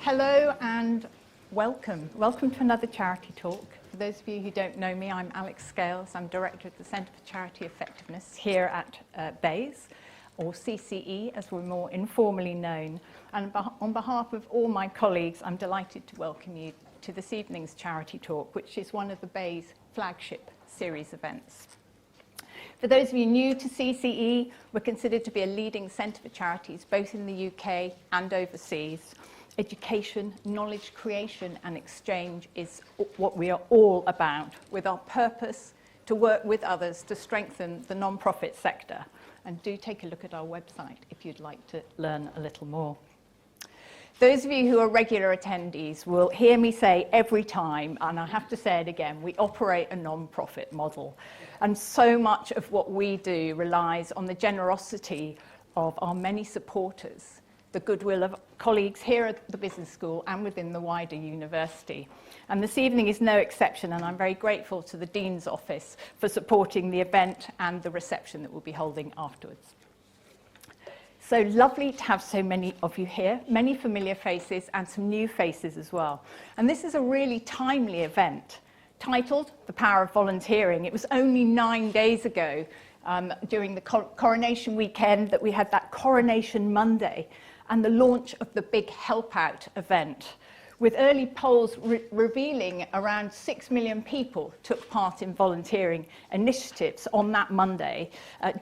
Hello and welcome. Welcome to another charity talk. For those of you who don't know me, I'm Alex Scales. I'm Director of the Centre for Charity Effectiveness here at BAYS, or CCE as we're more informally known. And on behalf of all my colleagues, I'm delighted to welcome you to this evening's charity talk, which is one of the BAYS flagship series events. For those of you new to CCE, we're considered to be a leading centre for charities, both in the UK and overseas. Education, knowledge creation and exchange is what we are all about, with our purpose to work with others to strengthen the non-profit sector. And do take a look at our website if you'd like to learn a little more. Those of you who are regular attendees will hear me say every time, and I have to say it again, we operate a non-profit model. And so much of what we do relies on the generosity of our many supporters, the goodwill of colleagues here at the business school and within the wider university. And this evening is no exception, and I'm very grateful to the Dean's Office for supporting the event and the reception that we'll be holding afterwards. So lovely to have so many of you here, many familiar faces and some new faces as well. And this is a really timely event, titled The Power of Volunteering. It was only 9 days ago, during the coronation weekend, that we had that Coronation Monday and the launch of the big Help Out event, with early polls revealing around 6 million people took part in volunteering initiatives on that Monday,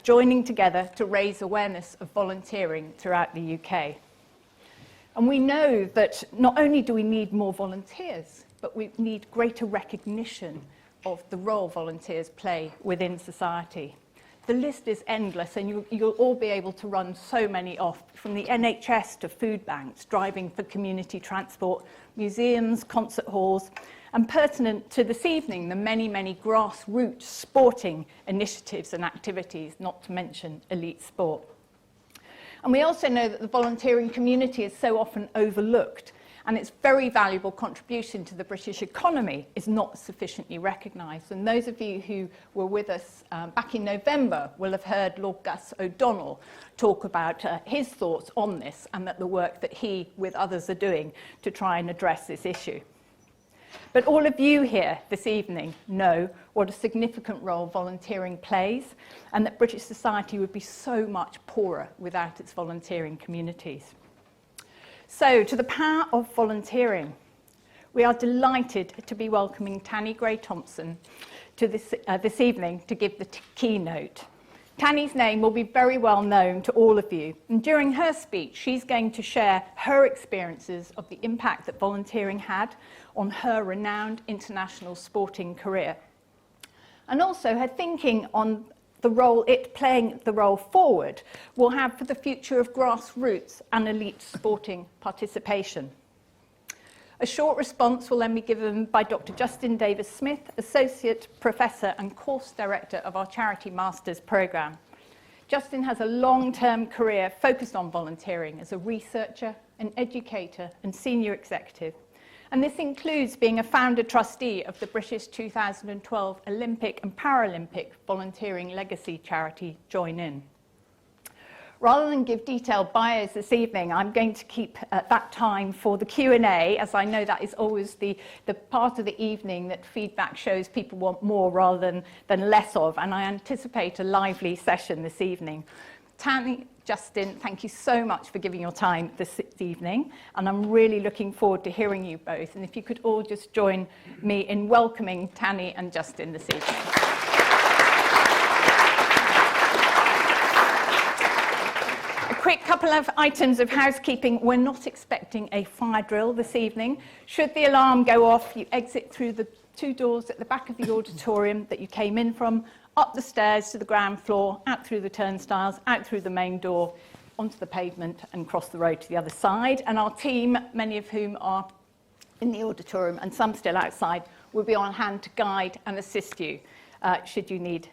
joining together to raise awareness of volunteering throughout the UK. And we know that not only do we need more volunteers, but we need greater recognition of the role volunteers play within society. The list is endless, and you'll all be able to run so many off, from the NHS to food banks, driving for community transport, museums, concert halls, and pertinent to this evening, the many, many grassroots sporting initiatives and activities, not to mention elite sport. And we also know that the volunteering community is so often overlooked, and its very valuable contribution to the British economy is not sufficiently recognised. And those of you who were with us back in November will have heard Lord Gus O'Donnell talk about his thoughts on this, and that the work that he, with others, are doing to try and address this issue. But all of you here this evening know what a significant role volunteering plays, and that British society would be so much poorer without its volunteering communities. So, to the power of volunteering, we are delighted to be welcoming Tanni Grey-Thompson to this evening to give the keynote. Tanni's name will be very well known to all of you, and during her speech, she's going to share her experiences of the impact that volunteering had on her renowned international sporting career, and also her thinking on the role playing the role forward will have for the future of grassroots and elite sporting participation. A short response will then be given by Dr. Justin Davis-Smith, Associate Professor and Course Director of our Charity Masters programme. Justin has a long-term career focused on volunteering as a researcher, an educator and senior executive. And this includes being a founder trustee of the British 2012 Olympic and Paralympic volunteering legacy charity Join In. Rather than give detailed bios this evening, I'm going to keep that time for the Q&A, as I know that is always the part of the evening that feedback shows people want more rather than less of, and I anticipate a lively session this evening. Tanni, Justin, thank you so much for giving your time this evening, and I'm really looking forward to hearing you both. And if you could all just join me in welcoming Tanni and Justin this evening. A quick couple of items of housekeeping. We're not expecting a fire drill this evening. Should the alarm go off, you exit through the 2 doors at the back of the auditorium that you came in from, up the stairs to the ground floor, out through the turnstiles, out through the main door, onto the pavement and cross the road to the other side. And our team, many of whom are in the auditorium and some still outside, will be on hand to guide and assist you should you need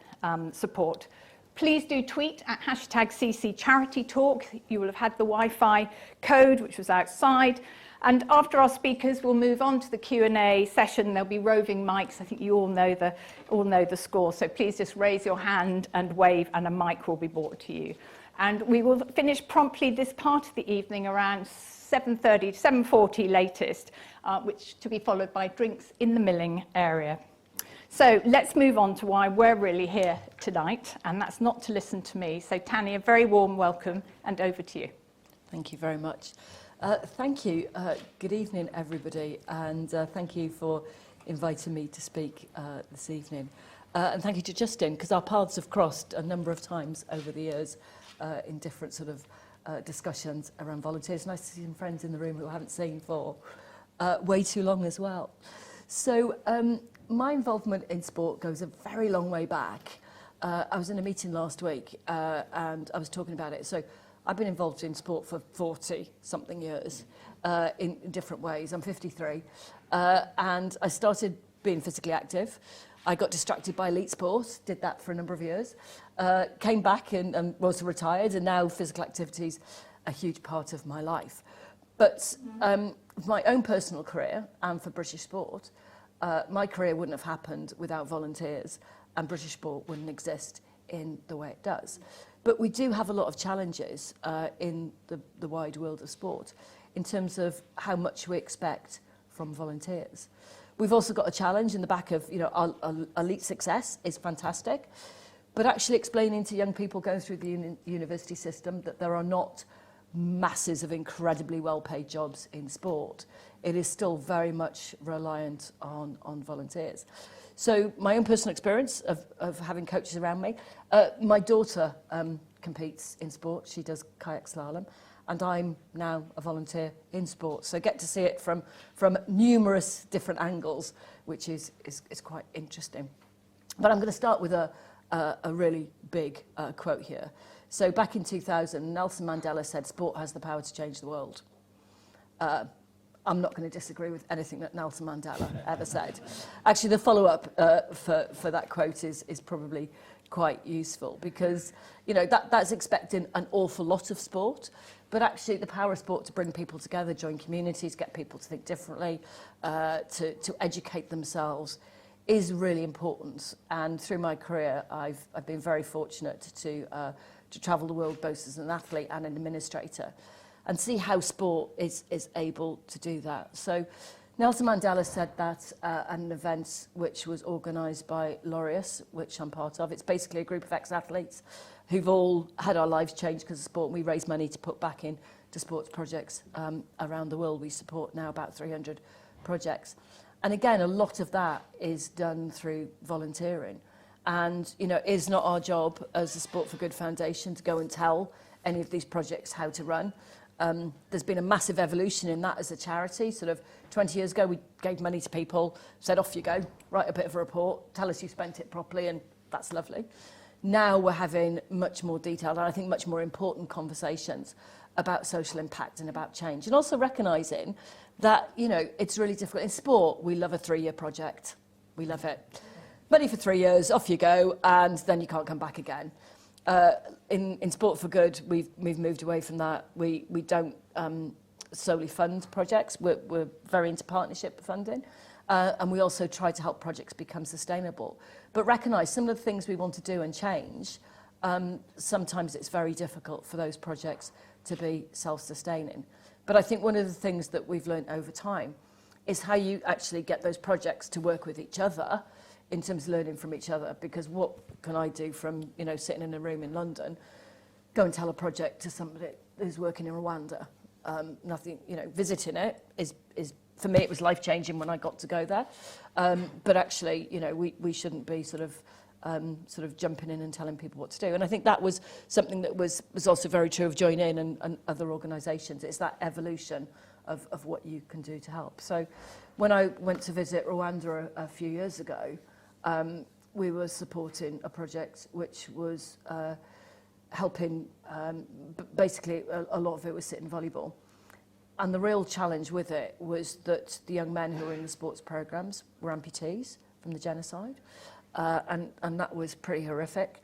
support. Please do tweet at #CCCharityTalk. You will have had the Wi-Fi code, which was outside. And after our speakers, we'll move on to the Q&A session. There'll be roving mics. I think you all know the score. So please just raise your hand and wave, and a mic will be brought to you. And we will finish promptly this part of the evening around 7:30, 7:40 latest, which to be followed by drinks in the milling area. So let's move on to why we're really here tonight, and that's not to listen to me. So Tanni, a very warm welcome, and over to you. Thank you very much. Thank you. Good evening, everybody, and thank you for inviting me to speak this evening. And thank you to Justin, because our paths have crossed a number of times over the years in different sort of discussions around volunteers. Nice to see some friends in the room who I haven't seen for way too long as well. So my involvement in sport goes a very long way back. I was in a meeting last week and I was talking about it. So I've been involved in sport for 40-something years in different ways. I'm 53 and I started being physically active. I got distracted by elite sport, did that for a number of years, came back and was retired, and now physical activity's a huge part of my life. But my own personal career and for British sport, my career wouldn't have happened without volunteers, and British sport wouldn't exist in the way it does. But we do have a lot of challenges in the wide world of sport in terms of how much we expect from volunteers. We've also got a challenge in the back of, you know, our elite success is fantastic, but actually explaining to young people going through the university system that there are not masses of incredibly well-paid jobs in sport. It is still very much reliant on volunteers. So my own personal experience of having coaches around me, my daughter competes in sport. She does kayak slalom, and I'm now a volunteer in sport. So get to see it from numerous different angles, which is quite interesting. But I'm going to start with a really big quote here. So back in 2000, Nelson Mandela said, "Sport has the power to change the world." I'm not going to disagree with anything that Nelson Mandela ever said. Actually, the follow-up for that quote is probably quite useful, because you know that's expecting an awful lot of sport, but actually the power of sport to bring people together, join communities, get people to think differently, to educate themselves is really important. And through my career, I've been very fortunate to travel the world both as an athlete and an administrator, and see how sport is able to do that. So Nelson Mandela said that at an event which was organised by Laureus, which I'm part of. It's basically a group of ex-athletes who've all had our lives changed because of sport, and we raise money to put back in to sports projects around the world. We support now about 300 projects. And again, a lot of that is done through volunteering. And, you know, it's not our job as the Sport for Good Foundation to go and tell any of these projects how to run. There's been a massive evolution in that as a charity. Sort of 20 years ago, we gave money to people, said, off you go, write a bit of a report, tell us you spent it properly, and that's lovely. Now we're having much more detailed, and I think much more important conversations about social impact and about change. And also recognising that, you know, it's really difficult. In sport, we love a 3-year project. We love it. Money for 3 years, off you go, and then you can't come back again. In Sport for Good, we've moved away from that. We don't solely fund projects. We're very into partnership funding, and we also try to help projects become sustainable. But recognise some of the things we want to do and change, sometimes it's very difficult for those projects to be self-sustaining. But I think one of the things that we've learned over time is how you actually get those projects to work with each other in terms of learning from each other. Because what can I do from, you know, sitting in a room in London, go and tell a project to somebody who's working in Rwanda? Nothing, you know, visiting it is for me, it was life-changing when I got to go there. But actually, you know, we shouldn't be sort of jumping in and telling people what to do. And I think that was something that was also very true of Join In and other organisations. It's that evolution of what you can do to help. So when I went to visit Rwanda a few years ago, we were supporting a project which was helping, basically a lot of it was sitting volleyball. And the real challenge with it was that the young men who were in the sports programmes were amputees from the genocide. And that was pretty horrific.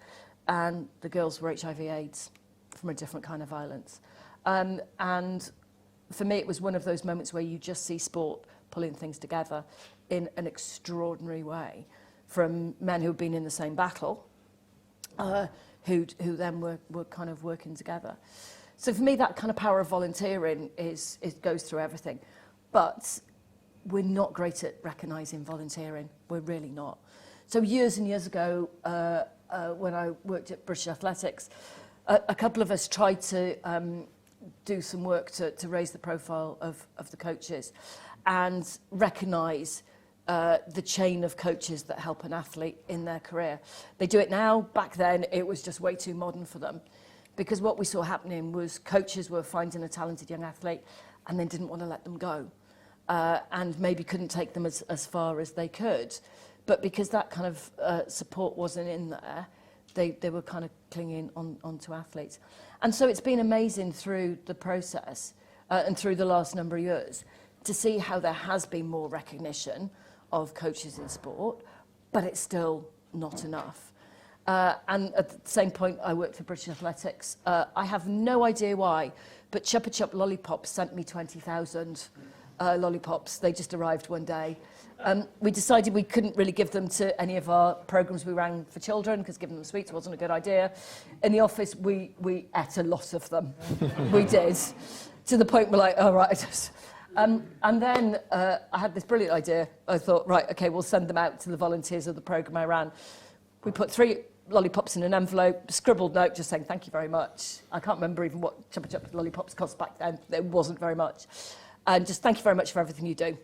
And the girls were HIV/AIDS from a different kind of violence. And for me, it was one of those moments where you just see sport pulling things together in an extraordinary way, from men who'd been in the same battle, who then were kind of working together. So for me, that kind of power of volunteering goes through everything. But we're not great at recognising volunteering. We're really not. So years and years ago, when I worked at British Athletics, a couple of us tried to do some work to raise the profile of the coaches and recognise the chain of coaches that help an athlete in their career. They do it now. Back then, it was just way too modern for them. Because what we saw happening was coaches were finding a talented young athlete and then didn't want to let them go. And maybe couldn't take them as far as they could. But because that kind of support wasn't in there, they were kind of clinging onto athletes. And so it's been amazing through the process and through the last number of years to see how there has been more recognition of coaches in sport, but it's still not enough. And at the same point, I worked for British Athletics. I have no idea why, but Chupa Chup Lollipops sent me 20,000 lollipops. They just arrived one day. We decided we couldn't really give them to any of our programs we ran for children because giving them sweets wasn't a good idea. In the office, we ate a lot of them. We did. To the point we're like, oh, right. And then I had this brilliant idea. I thought, right, okay, we'll send them out to the volunteers of the program I ran. We put 3 lollipops in an envelope, scribbled note just saying thank you very much. I can't remember even what Chupa Chup lollipops cost back then. It wasn't very much. And just thank you very much for everything you do.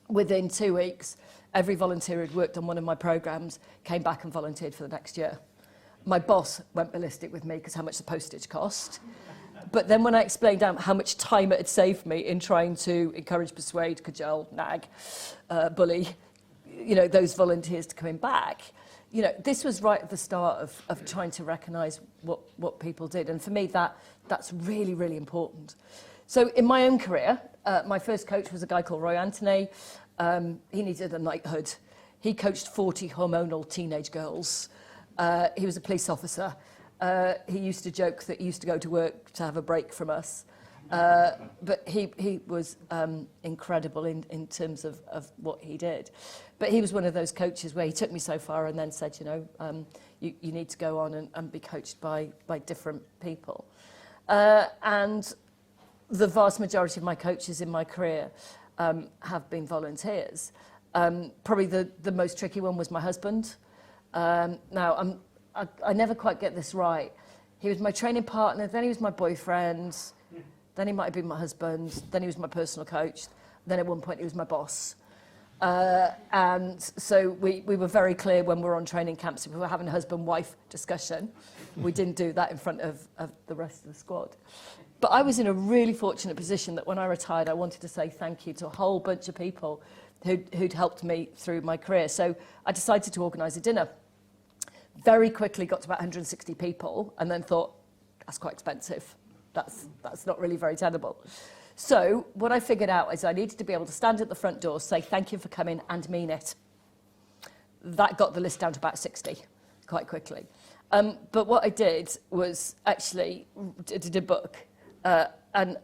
Within 2 weeks, every volunteer who'd worked on one of my programs came back and volunteered for the next year. My boss went ballistic with me because how much the postage cost. But then when I explained out how much time it had saved me in trying to encourage, persuade, cajole, nag, bully, those volunteers to coming back, this was right at the start of trying to recognise what people did. And for me, that's really, really important. So in my own career, my first coach was a guy called Roy Anthony. He needed a knighthood. He coached 40 hormonal teenage girls. He was a police officer. He used to joke that he used to go to work to have a break from us. But he was incredible in terms of what he did. But he was one of those coaches where he took me so far and then said, you need to go on and be coached by different people. And the vast majority of my coaches in my career have been volunteers. Probably the most tricky one was my husband. Now, I never quite get this right. He was my training partner, then he was my boyfriend, then he might have been my husband, then he was my personal coach, then at one point he was my boss. And so we were very clear when we were on training camps, if we were having a husband-wife discussion, we didn't do that in front of the rest of the squad. But I was in a really fortunate position that when I retired, I wanted to say thank you to a whole bunch of people who'd helped me through my career. So I decided to organise a dinner. Very quickly got to about 160 people and then thought, that's quite expensive. That's not really very tenable. So what I figured out is I needed to be able to stand at the front door, say thank you for coming and mean it. That got the list down to about 60 quite quickly. But what I did was actually did a book. And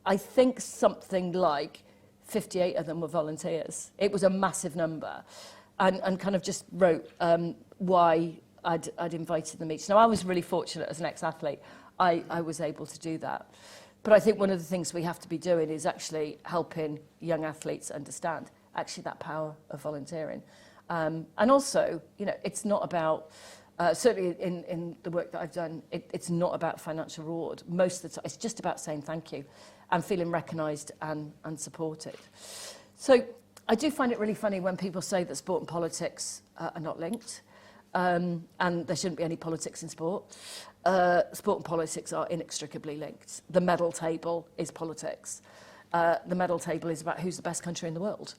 I think something like 58 of them were volunteers. It was a massive number. And kind of just wrote why I'd invited them each. Now, I was really fortunate as an ex-athlete. I was able to do that. But I think one of the things we have to be doing is actually helping young athletes understand actually that power of volunteering. And also, it's not about, certainly in the work that I've done, it's not about financial reward. Most of the time, it's just about saying thank you and feeling recognised and supported. So I do find it really funny when people say that sport and politics are not linked, and there shouldn't be any politics in sport. Sport and politics are inextricably linked. The medal table is politics. The medal table is about who's the best country in the world.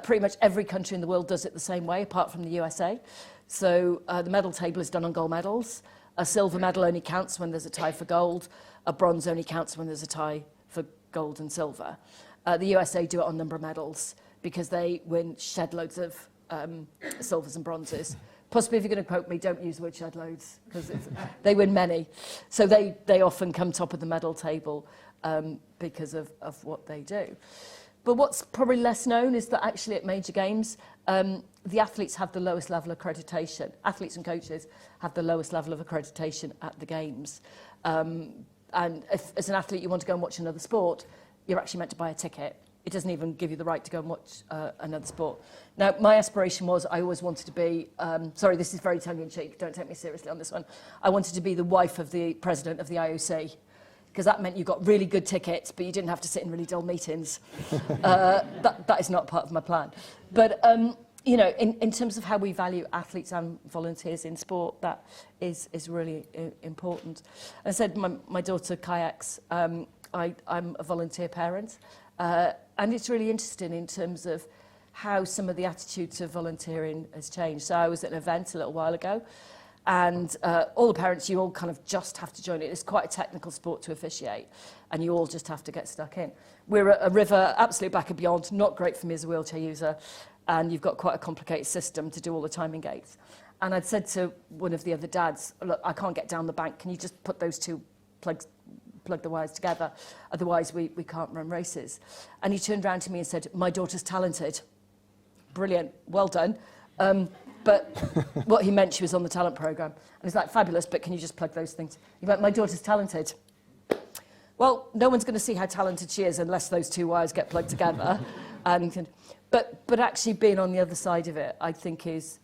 Pretty much every country in the world does it the same way, apart from the USA. So the medal table is done on gold medals. A silver medal only counts when there's a tie for gold. A bronze only counts when there's a tie for gold and silver. The USA do it on number of medals because they win shed loads of silvers and bronzes. Possibly, if you're going to quote me, don't use the word shed loads, because they win many. So they often come top of the medal table because of what they do. But what's probably less known is that actually at major games, the athletes have the lowest level of accreditation. Athletes and coaches have the lowest level of accreditation at the games. And if, as an athlete, you want to go and watch another sport, you're actually meant to buy a ticket. It doesn't even give you the right to go and watch another sport. Now, my aspiration was I always wanted to be, sorry, this is very tongue-in-cheek, don't take me seriously on this one. I wanted to be the wife of the president of the IOC, because that meant you got really good tickets, but you didn't have to sit in really dull meetings. That is not part of my plan. But, you know, in terms of how we value athletes and volunteers in sport, that is really important. I said my daughter kayaks. I'm a volunteer parent. And it's really interesting in terms of how some of the attitude to volunteering has changed. So I was at an event a little while ago, and all the parents, you all kind of just have to join it. It's quite a technical sport to officiate, and you all just have to get stuck in. We're at a river, absolute back and beyond, not great for me as a wheelchair user, and you've got quite a complicated system to do all the timing gates. And I'd said to one of the other dads, look, I can't get down the bank, can you just put those two plug the wires together, otherwise we can't run races. And he turned around to me and said, my daughter's talented. Brilliant, well done. But what he meant, she was on the talent programme. And he's like, fabulous, but can you just plug those things? He went, my daughter's talented. Well, no one's going to see how talented she is unless those two wires get plugged together. But actually being on the other side of it, I think is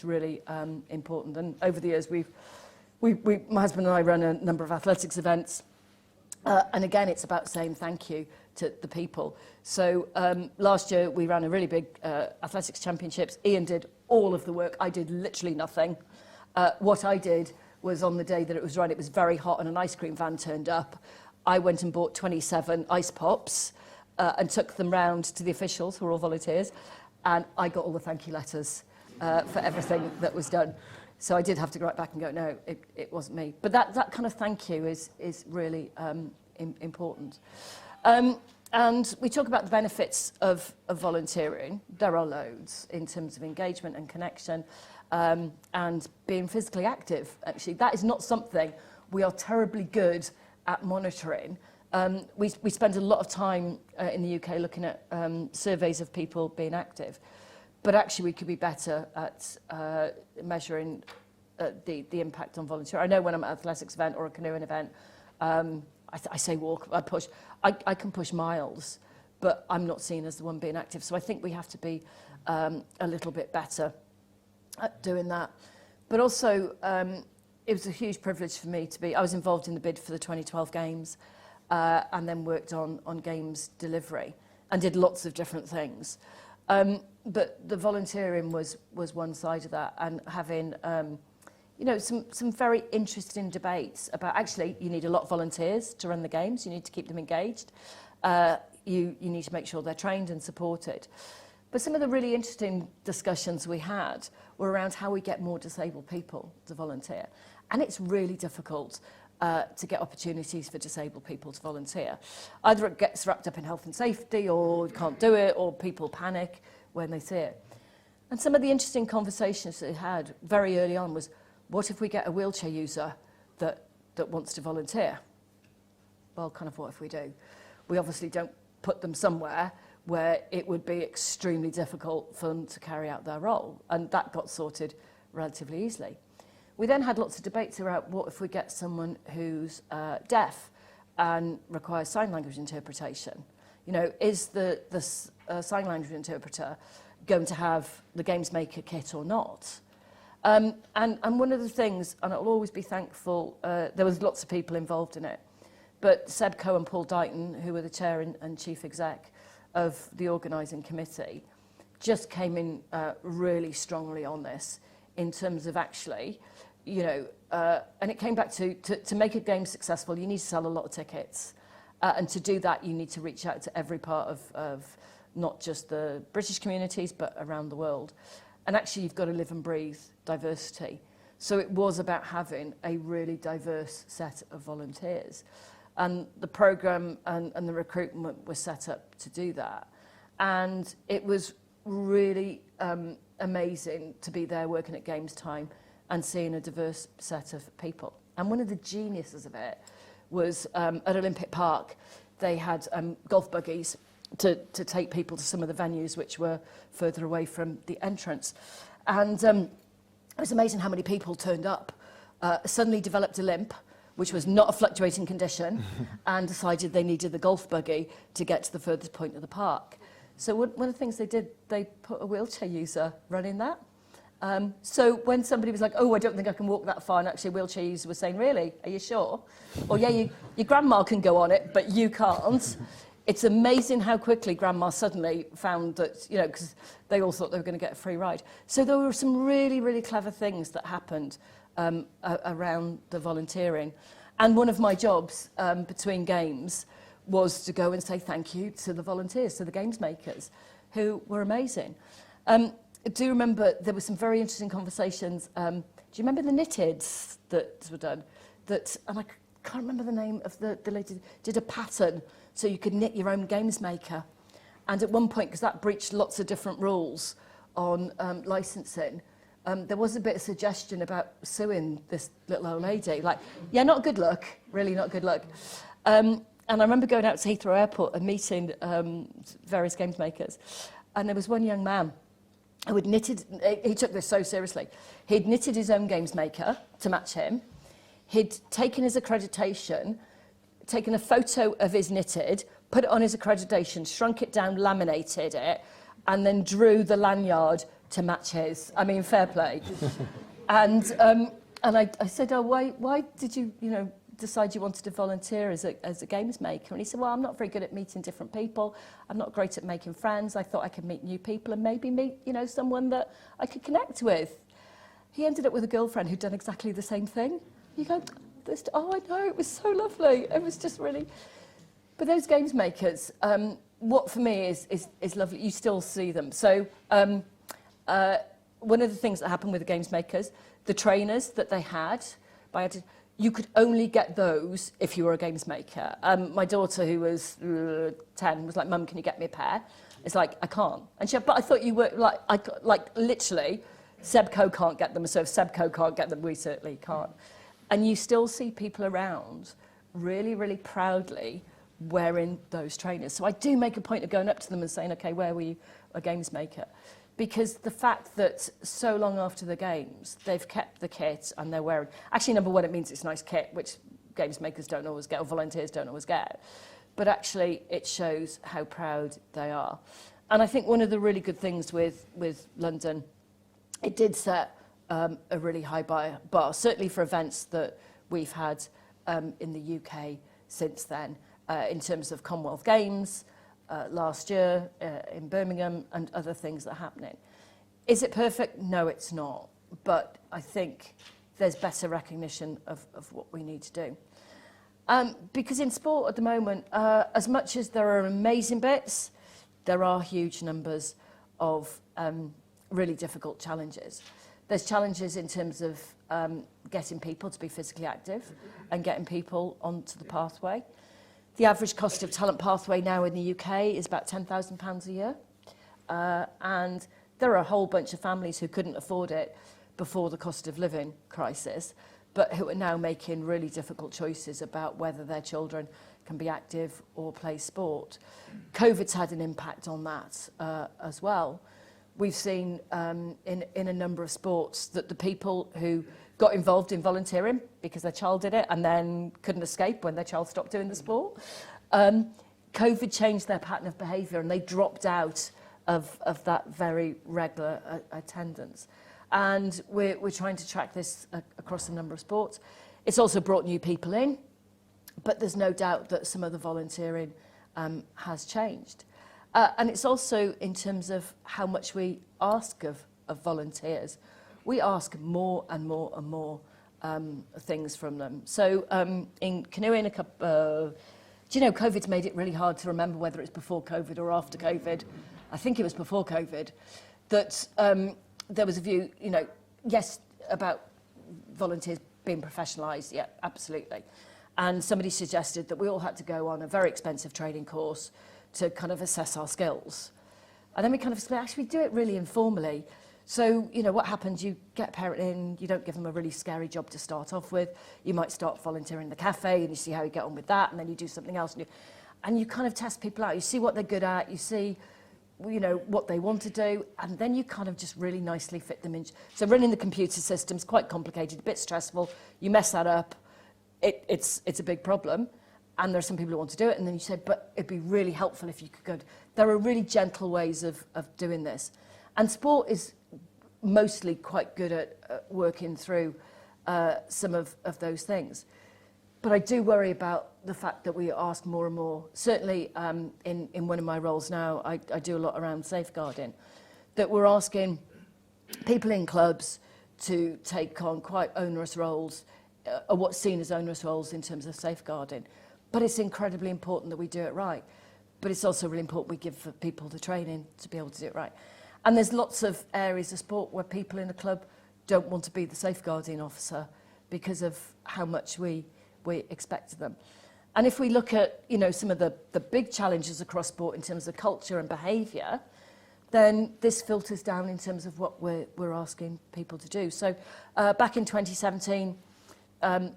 really important. And over the years, my husband and I run a number of athletics events. And again, it's about saying thank you to the people. So last year, we ran a really big athletics championships. Ian did all of the work. I did literally nothing. What I did was on the day that it was run, it was very hot and an ice cream van turned up. I went and bought 27 ice pops and took them round to the officials, who were all volunteers. And I got all the thank you letters for everything that was done. So I did have to go right back and go, no, it wasn't me. But that kind of thank you is really important. And we talk about the benefits of volunteering. There are loads in terms of engagement and connection and being physically active. Actually, that is not something we are terribly good at monitoring. We spend a lot of time in the UK looking at surveys of people being active. But actually, we could be better at measuring the impact on volunteer. I know when I'm at an athletics event or a canoeing event, I say walk, I push. I can push miles, but I'm not seen as the one being active. So I think we have to be a little bit better at doing that. But also, it was a huge privilege for me to be. I was involved in the bid for the 2012 Games, and then worked on Games delivery and did lots of different things. But the volunteering was one side of that, and having you know, some very interesting debates about, actually, you need a lot of volunteers to run the games. You need to keep them engaged. You need to make sure they're trained and supported. But some of the really interesting discussions we had were around how we get more disabled people to volunteer. And it's really difficult to get opportunities for disabled people to volunteer. Either it gets wrapped up in health and safety, or you can't do it, or people panic when they see it. And some of the interesting conversations that we had very early on was, what if we get a wheelchair user that wants to volunteer? Well, kind of what if we do? We obviously don't put them somewhere where it would be extremely difficult for them to carry out their role. And that got sorted relatively easily. We then had lots of debates around what if we get someone who's deaf and requires sign language interpretation. You know, is the sign language interpreter going to have the Games Maker kit or not? And one of the things, and I'll always be thankful, there was lots of people involved in it, but Seb Coe and Paul Dighton, who were the chair and chief exec of the organising committee, just came in really strongly on this in terms of actually, you know, and it came back to make a game successful, you need to sell a lot of tickets. And to do that, you need to reach out to every part of not just the British communities, but around the world. And actually, you've got to live and breathe diversity. So it was about having a really diverse set of volunteers. And the programme and the recruitment was set up to do that. And it was really amazing to be there working at Games Time and seeing a diverse set of people. And one of the geniuses of it was at Olympic Park, they had golf buggies to take people to some of the venues which were further away from the entrance. And it was amazing how many people turned up. Suddenly developed a limp, which was not a fluctuating condition, and decided they needed the golf buggy to get to the furthest point of the park. So one of the things they did, they put a wheelchair user running that. So when somebody was like, oh, I don't think I can walk that far, and actually a wheelchair user was saying, really, are you sure? Or yeah, your grandma can go on it, but you can't. It's amazing how quickly grandma suddenly found that, you know, because they all thought they were going to get a free ride. So there were some really, really clever things that happened around the volunteering. And one of my jobs between games was to go and say thank you to the volunteers, to the games makers, who were amazing. I do remember there were some very interesting conversations. Do you remember the knitteds that were done? And I can't remember the name of the lady, did a pattern so you could knit your own games maker. And at one point, because that breached lots of different rules on licensing, there was a bit of suggestion about suing this little old lady. Like, yeah, not good luck, really not good luck. And I remember going out to Heathrow Airport and meeting various games makers. And there was one young man who had knitted, he took this so seriously. He'd knitted his own games maker to match him. He'd taken his accreditation, taken a photo of his knitted, put it on his accreditation, shrunk it down, laminated it, and then drew the lanyard to match his. I mean, fair play. And I said, oh, why did you, decide you wanted to volunteer as a games maker? And he said, well, I'm not very good at meeting different people. I'm not great at making friends. I thought I could meet new people and maybe meet, someone that I could connect with. He ended up with a girlfriend who'd done exactly the same thing. You go, oh, I know, it was so lovely. It was just really... But those games makers, what for me is lovely, you still see them. So one of the things that happened with the games makers, the trainers that they had, you could only get those if you were a games maker. My daughter, who was 10, was like, Mum, can you get me a pair? It's like, I can't. And she said, but I thought you were, like literally, Sebco can't get them, so if Sebco can't get them, we certainly can't. And you still see people around really, really proudly wearing those trainers. So I do make a point of going up to them and saying, okay, where were you a games maker? Because the fact that so long after the games, they've kept the kit and they're wearing... Actually, number one, it means it's nice kit, which games makers don't always get, or volunteers don't always get. But actually, it shows how proud they are. And I think one of the really good things with London, it did set a really high bar, certainly for events that we've had in the UK since then, in terms of Commonwealth Games, last year in Birmingham, and other things that are happening. Is it perfect? No, it's not. But I think there's better recognition of what we need to do. Because in sport at the moment, as much as there are amazing bits, there are huge numbers of really difficult challenges. There's challenges in terms of getting people to be physically active and getting people onto the pathway. The average cost of talent pathway now in the UK is about £10,000 a year. And there are a whole bunch of families who couldn't afford it before the cost of living crisis, but who are now making really difficult choices about whether their children can be active or play sport. COVID's had an impact on that as well. We've seen in a number of sports that the people who got involved in volunteering because their child did it and then couldn't escape when their child stopped doing the sport. COVID changed their pattern of behaviour and they dropped out of that very regular attendance. And we're trying to track this across a number of sports. It's also brought new people in, but there's no doubt that some of the volunteering has changed. And it's also in terms of how much we ask of volunteers. We ask more and more and more things from them. So in canoeing, COVID's made it really hard to remember whether it's before COVID or after COVID. I think it was before COVID, that there was a view, yes, about volunteers being professionalised, yeah, absolutely. And somebody suggested that we all had to go on a very expensive training course to kind of assess our skills. And then we kind of explained, actually, we do it really informally. So, what happens, you get a parent in, you don't give them a really scary job to start off with. You might start volunteering in the cafe and you see how you get on with that, and then you do something else. And you kind of test people out. You see what they're good at, you see, what they want to do, and then you kind of just really nicely fit them in. So running the computer system's quite complicated, a bit stressful. You mess that up, it's a big problem, and there are some people who want to do it, and then you say, but it'd be really helpful if you could go. There are really gentle ways of doing this. And sport is mostly quite good at working through some of those things. But I do worry about the fact that we ask more and more. Certainly in one of my roles now, I do a lot around safeguarding, that we're asking people in clubs to take on quite onerous roles, or what's seen as onerous roles in terms of safeguarding. But it's incredibly important that we do it right. But it's also really important we give people the training to be able to do it right. And there's lots of areas of sport where people in a club don't want to be the safeguarding officer because of how much we expect of them. And if we look at, you know, some of the big challenges across sport in terms of culture and behaviour, then this filters down in terms of what we're asking people to do. So back in 2017, actually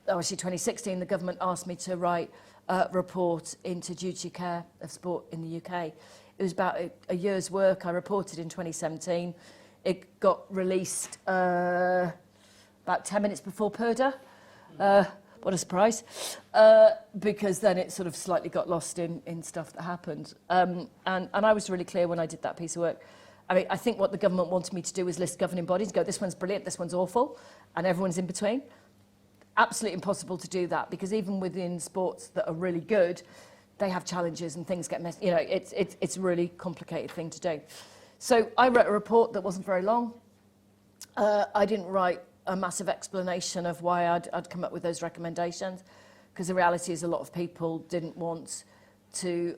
2016, the government asked me to write a report into duty of care of sport in the UK. It was about a year's work. I reported in 2017. It got released about 10 minutes before PERDA. What a surprise. Because then it sort of slightly got lost in stuff that happened. And I was really clear when I did that piece of work. I mean, I think what the government wanted me to do was list governing bodies, go, this one's brilliant, this one's awful, and everyone's in between. Absolutely impossible to do that, because even within sports that are really good, they have challenges and things get messed. You know, it's a really complicated thing to do. So I wrote a report that wasn't very long. I didn't write a massive explanation of why I'd come up with those recommendations, because the reality is a lot of people didn't want to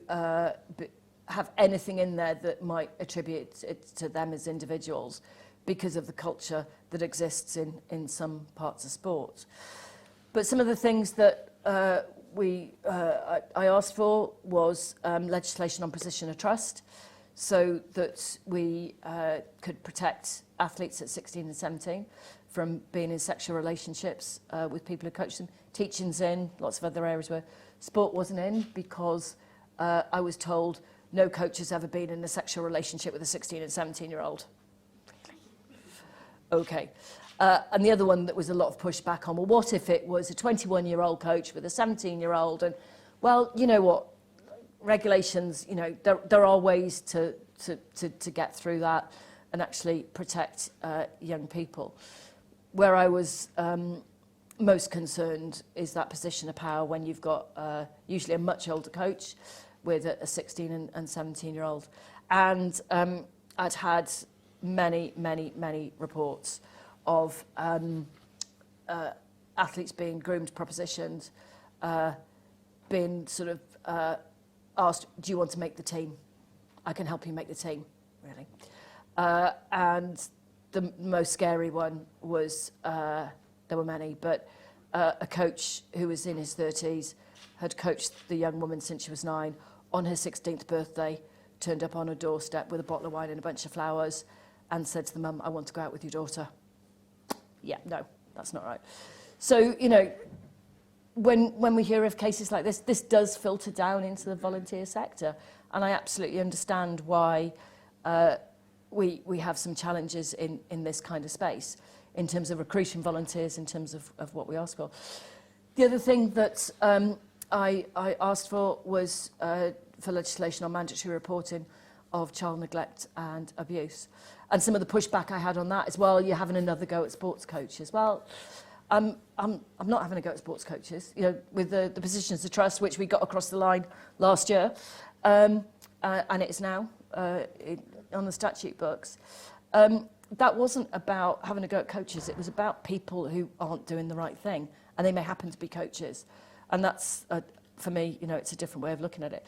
have anything in there that might attribute it to them as individuals because of the culture that exists in some parts of sport. But some of the things that I asked for was legislation on position of trust, so that we could protect athletes at 16 and 17 from being in sexual relationships with people who coach them. Teaching's in, lots of other areas where sport wasn't in, because I was told no coach has ever been in a sexual relationship with a 16 and 17-year-old. Okay. And the other one that was a lot of pushback on, well, what if it was a 21-year-old coach with a 17-year-old? And, well, you know what, regulations, you know, there are ways to get through that and actually protect young people. Where I was most concerned is that position of power when you've got usually a much older coach with a 16 and 17-year-old. And I'd had many reports of athletes being groomed, propositioned, being sort of asked, do you want to make the team? I can help you make the team, really. And the most scary one was, there were many, but a coach who was in his 30s had coached the young woman since she was 9. On her 16th birthday, turned up on her doorstep with a bottle of wine and a bunch of flowers and said to the mum, I want to go out with your daughter. Yeah, no, that's not right. So, you know, when we hear of cases like this does filter down into the volunteer sector. And I absolutely understand why we have some challenges in this kind of space, in terms of recruiting volunteers, in terms of what we ask for. The other thing that I asked for was for legislation on mandatory reporting of child neglect and abuse. And some of the pushback I had on that is, well, you're having another go at sports coaches. Well, I'm not having a go at sports coaches. You know, with the positions of trust, which we got across the line last year, and it is now on the statute books. That wasn't about having a go at coaches. It was about people who aren't doing the right thing, and they may happen to be coaches. And that's, for me, you know, it's a different way of looking at it.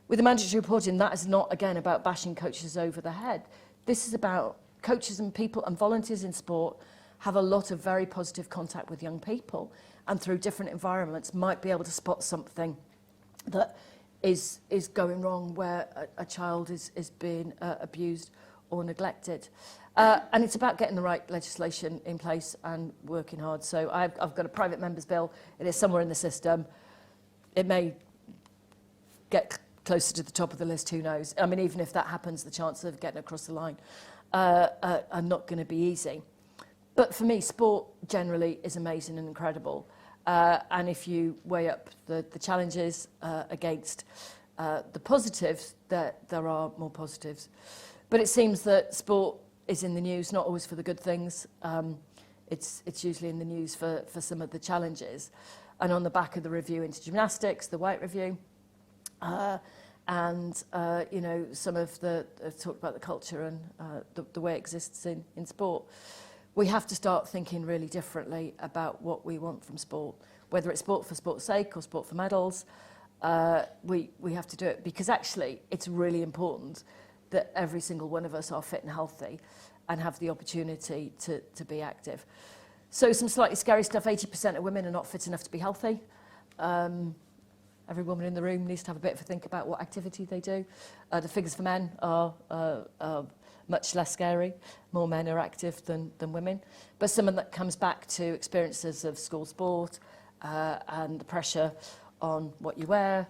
With the mandatory reporting, that is not, again, about bashing coaches over the head. This is about coaches and people and volunteers in sport have a lot of very positive contact with young people, and through different environments might be able to spot something that is going wrong, where a child is being abused or neglected. And it's about getting the right legislation in place and working hard. So I've got a private member's bill. It is somewhere in the system. It may get closer to the top of the list, who knows? I mean, even if that happens, the chances of getting across the line are not going to be easy. But for me, sport generally is amazing and incredible. And if you weigh up the challenges against the positives, there are more positives. But it seems that sport is in the news, not always for the good things. It's usually in the news for some of the challenges. And on the back of the review into gymnastics, the White Review, and you know, some of the talk about the culture and the way it exists in sport, we have to start thinking really differently about what we want from sport, whether it's sport for sport's sake or sport for medals. We have to do it because actually it's really important that every single one of us are fit and healthy and have the opportunity to be active. So some slightly scary stuff: 80% of women are not fit enough to be healthy. Every woman in the room needs to have a bit of a think about what activity they do. The figures for men are much less scary. More men are active than women. But some of that comes back to experiences of school sport and the pressure on what you wear,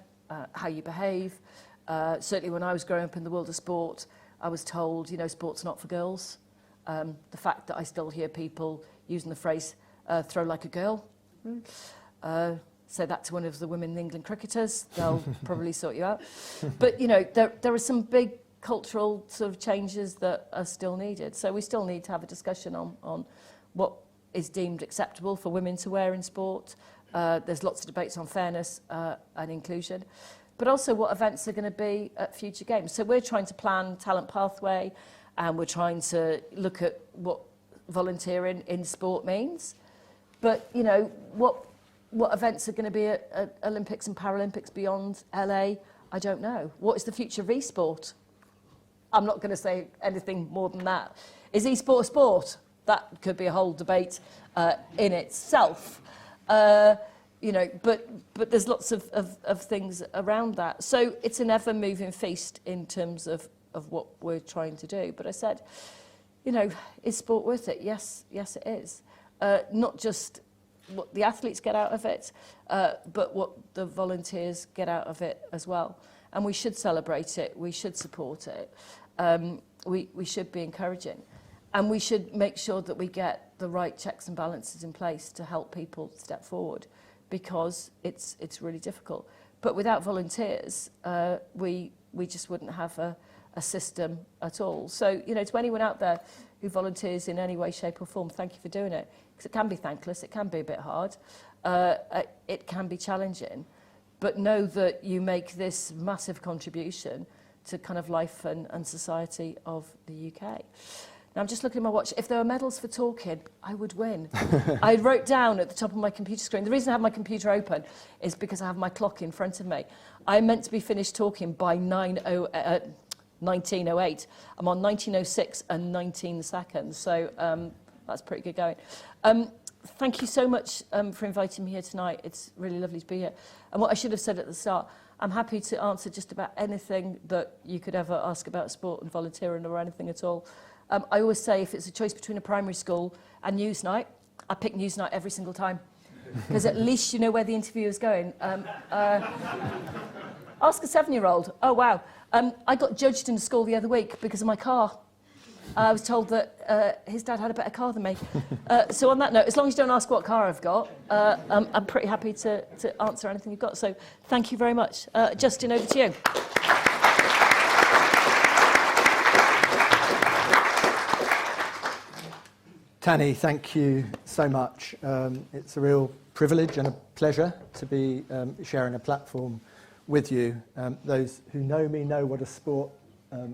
how you behave. Certainly when I was growing up in the world of sport, I was told, you know, sport's not for girls. The fact that I still hear people using the phrase, throw like a girl. Say that to one of the women England cricketers, they'll probably sort you out. But, you know, there are some big cultural sort of changes that are still needed. So we still need to have a discussion on what is deemed acceptable for women to wear in sport. There's lots of debates on fairness and inclusion, but also what events are going to be at future games. So we're trying to plan talent pathway, and we're trying to look at what volunteering in sport means. But, you know, what events are going to be at Olympics and Paralympics beyond LA, I don't know. What is the future of e-sport? I'm not going to say anything more than that. Is e-sport a sport? That could be a whole debate in itself. You know, but there's lots of things around that. So it's an ever-moving feast in terms of what we're trying to do. But I said, you know, is sport worth it? Yes, it is. Not just what the athletes get out of it, but what the volunteers get out of it as well. And we should celebrate it. We should support it. We should be encouraging. And we should make sure that we get the right checks and balances in place to help people step forward, because it's really difficult. But without volunteers, we just wouldn't have a system at all. So, you know, to anyone out there who volunteers in any way, shape or form, thank you for doing it. Because it can be thankless, it can be a bit hard, it can be challenging. But know that you make this massive contribution to kind of life and society of the UK. Now, I'm just looking at my watch. If there were medals for talking, I would win. I wrote down at the top of my computer screen. The reason I have my computer open is because I have my clock in front of me. I'm meant to be finished talking by 1908. I'm on 1906 and 19 seconds. So that's pretty good going. Thank you so much for inviting me here tonight. It's really lovely to be here. And what I should have said at the start, I'm happy to answer just about anything that you could ever ask about sport and volunteering or anything at all. I always say if it's a choice between a primary school and Newsnight, I pick Newsnight every single time, because at least you know where the interview is going. Ask a 7-year-old. Oh, wow. I got judged in school the other week because of my car. I was told that his dad had a better car than me. So on that note, as long as you don't ask what car I've got, I'm pretty happy to answer anything you've got. So thank you very much. Justin, over to you. Tanni, thank you so much. It's a real privilege and a pleasure to be sharing a platform with you. Those who know me know what a sport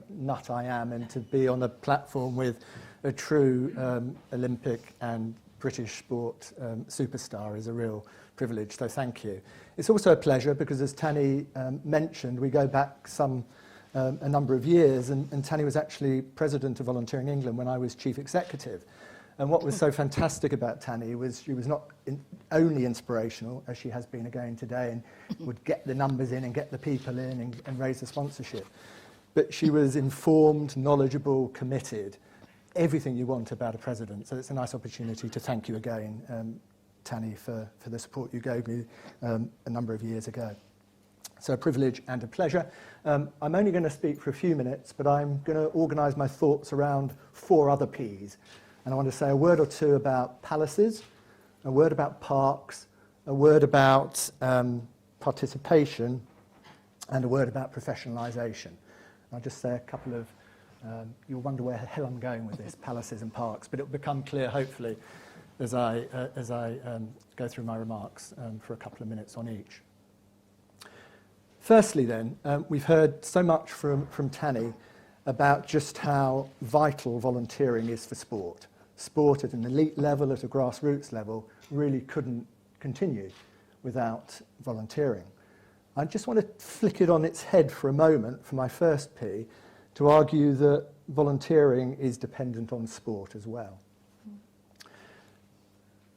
nut I am, and to be on a platform with a true Olympic and British sport superstar is a real privilege, so thank you. It's also a pleasure because, as Tanni mentioned, we go back a number of years, and Tanni was actually president of Volunteering England when I was chief executive. And what was so fantastic about Tanni was she was not only inspirational, as she has been again today, and would get the numbers in and get the people in and raise the sponsorship, but she was informed, knowledgeable, committed, everything you want about a president. So it's a nice opportunity to thank you again, Tanni, for the support you gave me a number of years ago. So a privilege and a pleasure. I'm only going to speak for a few minutes, but I'm going to organise my thoughts around 4 other Ps. And I want to say a word or two about palaces, a word about parks, a word about participation, and a word about professionalisation. I'll just say a couple of, you'll wonder where the hell I'm going with this, palaces and parks, but it'll become clear, hopefully, as I go through my remarks for a couple of minutes on each. Firstly then, we've heard so much from Tanni about just how vital volunteering is for sport. Sport at an elite level, at a grassroots level, really couldn't continue without volunteering. I just want to flick it on its head for a moment for my first P, to argue that volunteering is dependent on sport as well.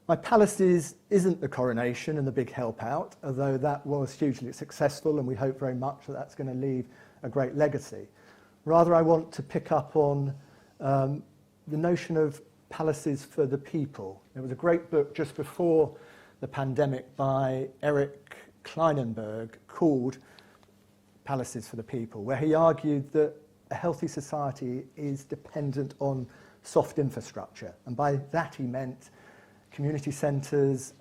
My Palaces isn't the coronation and the big help out, although that was hugely successful and we hope very much that that's going to leave a great legacy. Rather, I want to pick up on the notion of Palaces for the people. There was a great book just before the pandemic by Eric Kleinenberg called Palaces for the People, where he argued that a healthy society is dependent on soft infrastructure. And by that he meant community centres,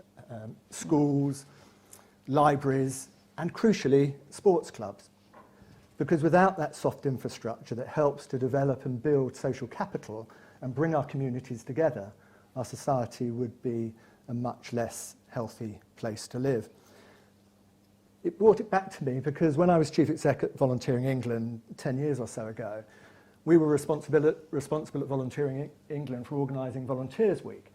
schools, libraries, and crucially, sports clubs. Because without that soft infrastructure that helps to develop and build social capital and bring our communities together, our society would be a much less healthy place to live. It brought it back to me because when I was Chief Exec at Volunteering England 10 years or so ago, we were responsible at Volunteering England for organising Volunteers Week.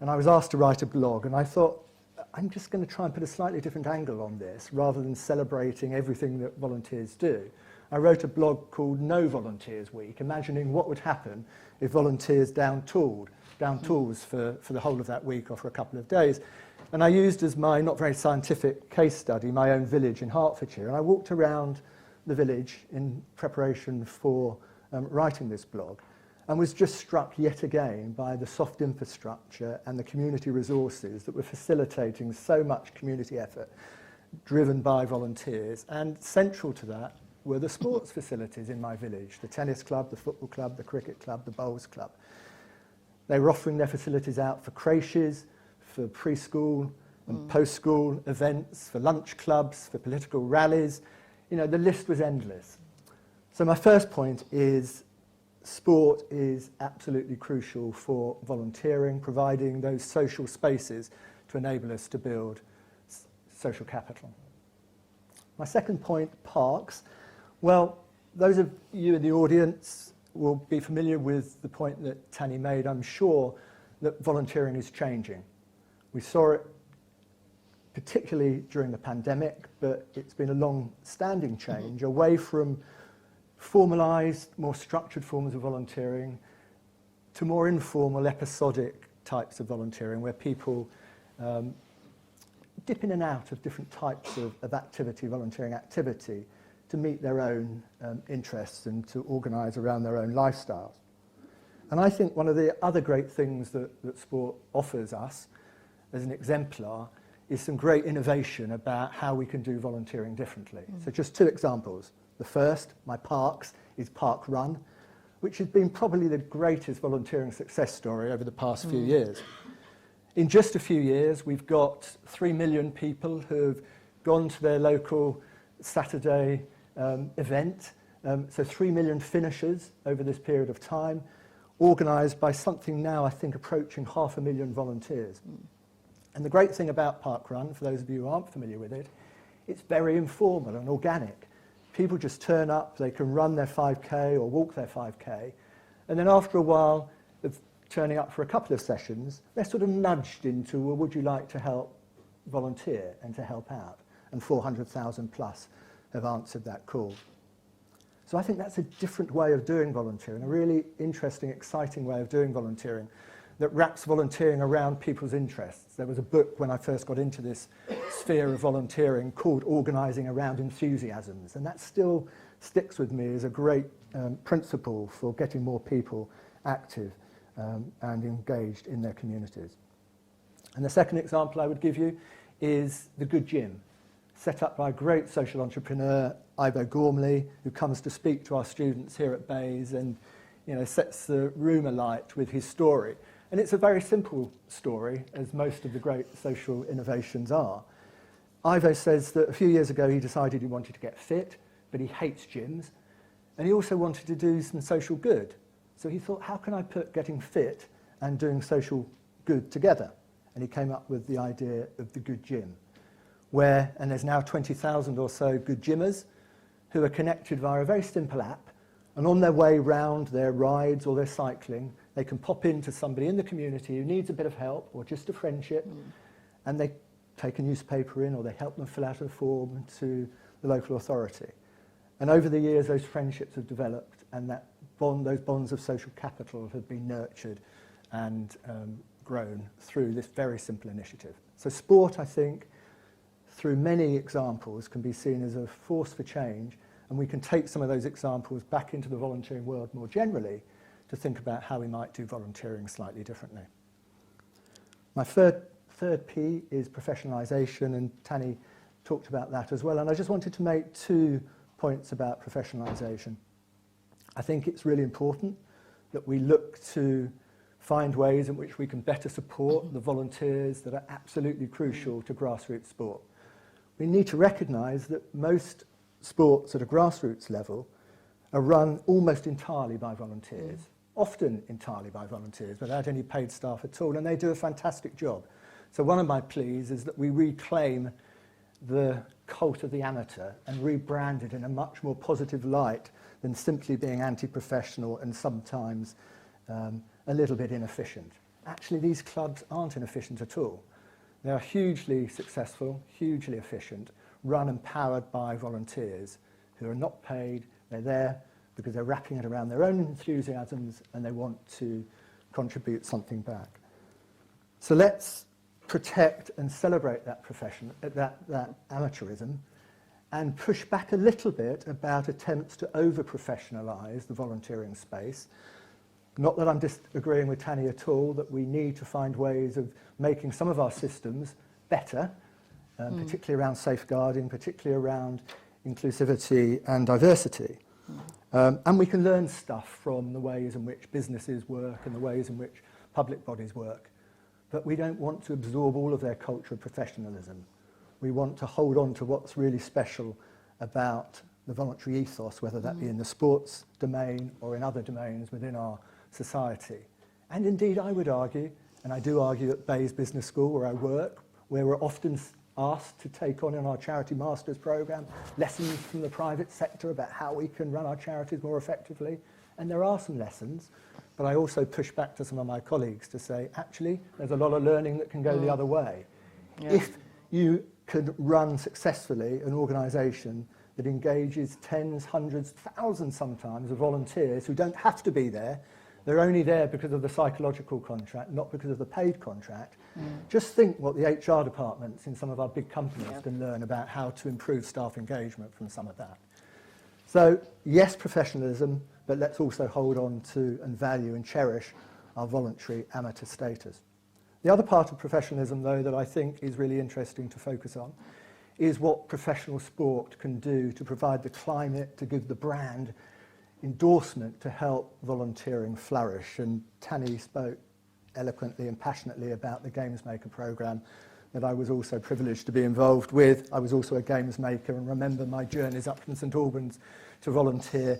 And I was asked to write a blog, and I thought, I'm just going to try and put a slightly different angle on this, rather than celebrating everything that volunteers do. I wrote a blog called No Volunteers Week, imagining what would happen if volunteers down tools for the whole of that week or for a couple of days. And I used as my not very scientific case study my own village in Hertfordshire. And I walked around the village in preparation for writing this blog and was just struck yet again by the soft infrastructure and the community resources that were facilitating so much community effort driven by volunteers. And central to that were the sports facilities in my village, the tennis club, the football club, the cricket club, the bowls club. They were offering their facilities out for creches, for preschool and post-school events, for lunch clubs, for political rallies. You know, the list was endless. So my first point is sport is absolutely crucial for volunteering, providing those social spaces to enable us to build social capital. My second point, parks. Well, those of you in the audience will be familiar with the point that Tanni made. I'm sure that volunteering is changing. We saw it particularly during the pandemic, but it's been a long-standing change away from formalised, more structured forms of volunteering to more informal, episodic types of volunteering where people dip in and out of different types of activity, volunteering activity, to meet their own interests and to organise around their own lifestyles. And I think one of the other great things that sport offers us as an exemplar is some great innovation about how we can do volunteering differently. So just two examples. The first, my parks, is Park Run, which has been probably the greatest volunteering success story over the past few years. In just a few years, we've got 3 million people who have gone to their local Saturday event, so 3 million finishers over this period of time, organised by something now, I think, approaching 500,000 volunteers. And the great thing about Park Run, for those of you who aren't familiar with it, it's very informal and organic. People just turn up, they can run their 5K or walk their 5K, and then after a while of turning up for a couple of sessions, they're sort of nudged into, well, would you like to help volunteer and to help out? And 400,000 plus have answered that call. So I think that's a different way of doing volunteering, a really interesting, exciting way of doing volunteering that wraps volunteering around people's interests. There was a book when I first got into this sphere of volunteering called Organising Around Enthusiasms, and that still sticks with me as a great principle for getting more people active and engaged in their communities. And the second example I would give you is the Good Gym, set up by a great social entrepreneur, Ivo Gormley, who comes to speak to our students here at Bays and sets the room alight with his story. And it's a very simple story, as most of the great social innovations are. Ivo says that a few years ago he decided he wanted to get fit, but he hates gyms, and he also wanted to do some social good. So he thought, how can I put getting fit and doing social good together? And he came up with the idea of the Good Gym, and there's now 20,000 or so good gymmers who are connected via a very simple app, and on their way round their rides or their cycling, they can pop into somebody in the community who needs a bit of help or just a friendship, and they take a newspaper in or they help them fill out a form to the local authority. And over the years, those friendships have developed, and those bonds of social capital have been nurtured and grown through this very simple initiative. So sport, I think, through many examples, can be seen as a force for change, and we can take some of those examples back into the volunteering world more generally to think about how we might do volunteering slightly differently. My third P is professionalisation, and Tanni talked about that as well, and I just wanted to make 2 points about professionalisation. I think it's really important that we look to find ways in which we can better support the volunteers that are absolutely crucial to grassroots sport. We need to recognise that most sports at a grassroots level are run almost entirely by volunteers, often entirely by volunteers, without any paid staff at all, and they do a fantastic job. So one of my pleas is that we reclaim the cult of the amateur and rebrand it in a much more positive light than simply being anti-professional and sometimes a little bit inefficient. Actually, these clubs aren't inefficient at all. They are hugely successful, hugely efficient, run and powered by volunteers who are not paid. They're there because they're wrapping it around their own enthusiasms and they want to contribute something back. So let's protect and celebrate that that amateurism, and push back a little bit about attempts to over-professionalise the volunteering space. Not that I'm disagreeing with Tanni at all, that we need to find ways of making some of our systems better, particularly around safeguarding, particularly around inclusivity and diversity. And we can learn stuff from the ways in which businesses work and the ways in which public bodies work. But we don't want to absorb all of their culture of professionalism. We want to hold on to what's really special about the voluntary ethos, whether that be in the sports domain or in other domains within our society. And indeed, I would argue, and I do argue at Bayes Business School where I work, where we're often asked to take on in our Charity Masters programme lessons from the private sector about how we can run our charities more effectively. And there are some lessons, but I also push back to some of my colleagues to say, actually, there's a lot of learning that can go the other way. Yeah. If you could run successfully an organisation that engages tens, hundreds, thousands sometimes of volunteers who don't have to be there, they're only there because of the psychological contract, not because of the paid contract. Just think what the HR departments in some of our big companies can learn about how to improve staff engagement from some of that. So, yes, professionalism, but let's also hold on to and value and cherish our voluntary amateur status. The other part of professionalism, though, that I think is really interesting to focus on is what professional sport can do to provide the climate, to give the brand endorsement to help volunteering flourish. And Tanni spoke eloquently and passionately about the Games Maker programme that I was also privileged to be involved with. I was also a Games Maker and remember my journeys up from St Albans to volunteer,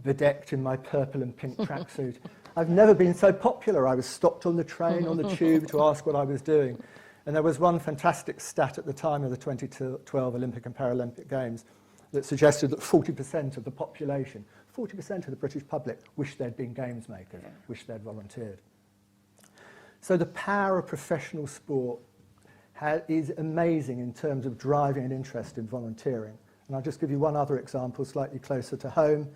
bedecked in my purple and pink tracksuit. I've never been so popular. I was stopped on the train, on the tube to ask what I was doing. And there was one fantastic stat at the time of the 2012 Olympic and Paralympic Games that suggested that 40% of the population, 40% of the British public wished they'd been Games Makers, wished they'd volunteered. So the power of professional sport is amazing in terms of driving an interest in volunteering. And I'll just give you one other example slightly closer to home.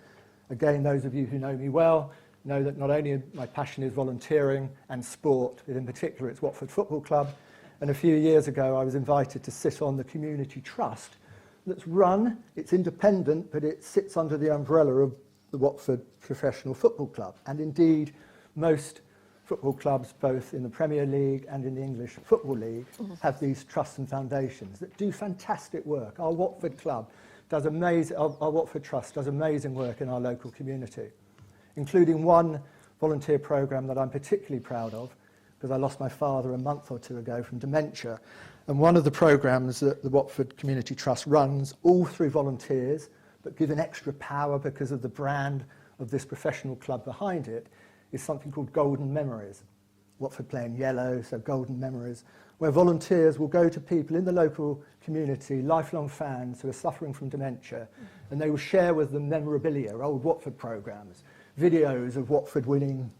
Again, those of you who know me well know that not only my passion is volunteering and sport, but in particular it's Watford Football Club. And a few years ago I was invited to sit on the community trust that's run, it's independent, but it sits under the umbrella of the Watford Professional Football Club. And indeed, most football clubs, both in the Premier League and in the English Football League, have these trusts and foundations that do fantastic work. Our Watford Club does amazing, our Watford Trust does amazing work in our local community, including one volunteer programme that I'm particularly proud of, because I lost my father a month or two ago from dementia. And one of the programmes that the Watford Community Trust runs, all through volunteers, but given extra power because of the brand of this professional club behind it, is something called Golden Memories. Watford playing yellow, so Golden Memories, where volunteers will go to people in the local community, lifelong fans who are suffering from dementia, and they will share with them memorabilia, old Watford programmes, videos of Watford winning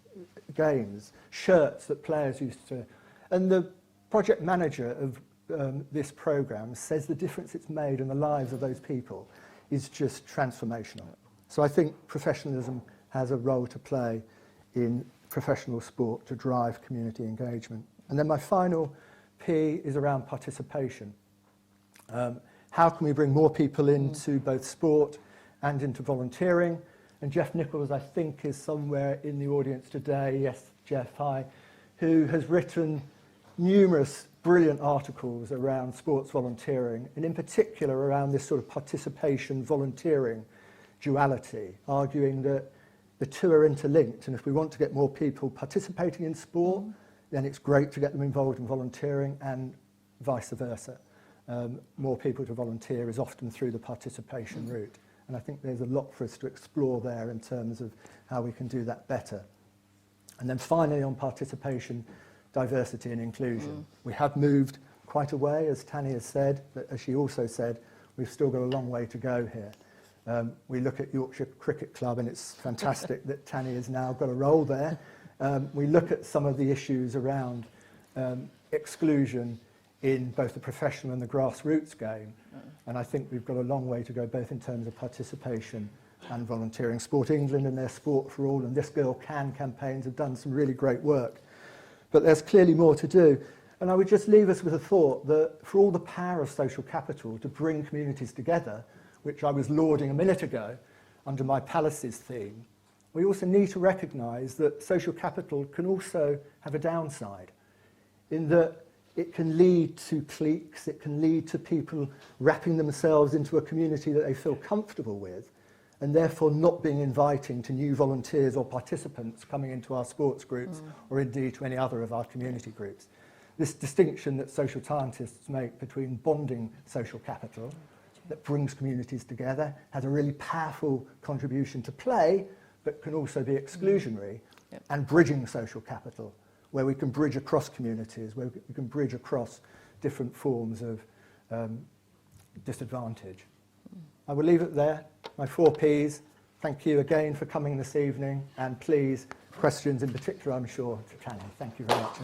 games, shirts that players used to... And the project manager of this programme says the difference it's made in the lives of those people is just transformational. So I think professionalism has a role to play in professional sport to drive community engagement. And then my final P is around participation. How can we bring more people into both sport and into volunteering? And Jeff Nichols, I think, is somewhere in the audience today. Yes, Jeff, hi. Who has written numerous brilliant articles around sports volunteering, and in particular around this sort of participation volunteering duality, arguing that the two are interlinked, and if we want to get more people participating in sport, then it's great to get them involved in volunteering, and vice versa. More people to volunteer is often through the participation route, and I think there's a lot for us to explore there in terms of how we can do that better. And then finally on participation, diversity and inclusion. We have moved quite a way, as Tanni has said, but as she also said, we've still got a long way to go here. We look at Yorkshire Cricket Club, and it's fantastic that Tanni has now got a role there. We look at some of the issues around exclusion in both the professional and the grassroots game, and I think we've got a long way to go both in terms of participation and volunteering. Sport England and their Sport for All and This Girl Can campaigns have done some really great work. But there's clearly more to do. And I would just leave us with a thought that for all the power of social capital to bring communities together, which I was lauding a minute ago under my Palaces theme, we also need to recognise that social capital can also have a downside, in that it can lead to cliques, it can lead to people wrapping themselves into a community that they feel comfortable with, and therefore not being inviting to new volunteers or participants coming into our sports groups or indeed to any other of our community groups. This distinction that social scientists make between bonding social capital that brings communities together has a really powerful contribution to play, but can also be exclusionary, and bridging social capital, where we can bridge across communities, where we can bridge across different forms of disadvantage. I will leave it there. My 4 Ps. Thank you again for coming this evening, and please, questions in particular, I'm sure, to Tanni. Thank you very much.